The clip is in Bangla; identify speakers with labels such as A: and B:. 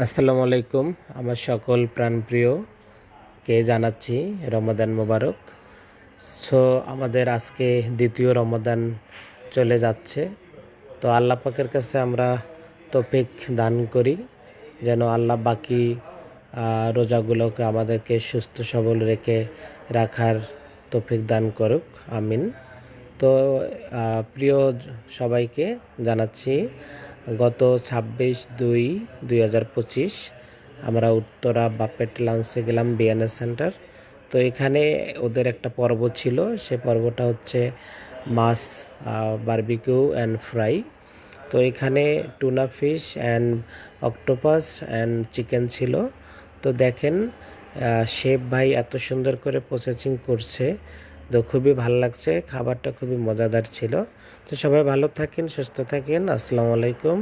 A: আসসালামু আলাইকুম। আমার সকল প্রাণপ্রিয়কে জানাচ্ছি রমাদান মোবারক। আমাদের আজকে দ্বিতীয় রমাদান চলে যাচ্ছে। তো আল্লাহ পাকের কাছে আমরা তৌফিক দান করি যেন আল্লাহ বাকি রোজাগুলোকে আমাদেরকে সুস্থ সবল রেখে রাখার তৌফিক দান করুক, আমিন। তো প্রিয় সবাইকে জানাচ্ছি গত 26/2/2025 আমরা উত্তরা বাপেট লাউন্সে গেলাম, বিএনএস সেন্টার। তো এখানে ওদের একটা পর্ব ছিল, সে পর্বটা হচ্ছে মাছ বারবিকিউ অ্যান্ড ফ্রাই। তো এখানে tuna fish and octopus and chicken ছিল। তো দেখেন শেফ ভাই এত সুন্দর করে প্রসেসিং করছে, তো খুবই ভালো লাগছে, খাবারটা খুবই মজাদার ছিল। তো সবাই ভালো থাকেন, সুস্থ থাকেন। আসসালামু আলাইকুম।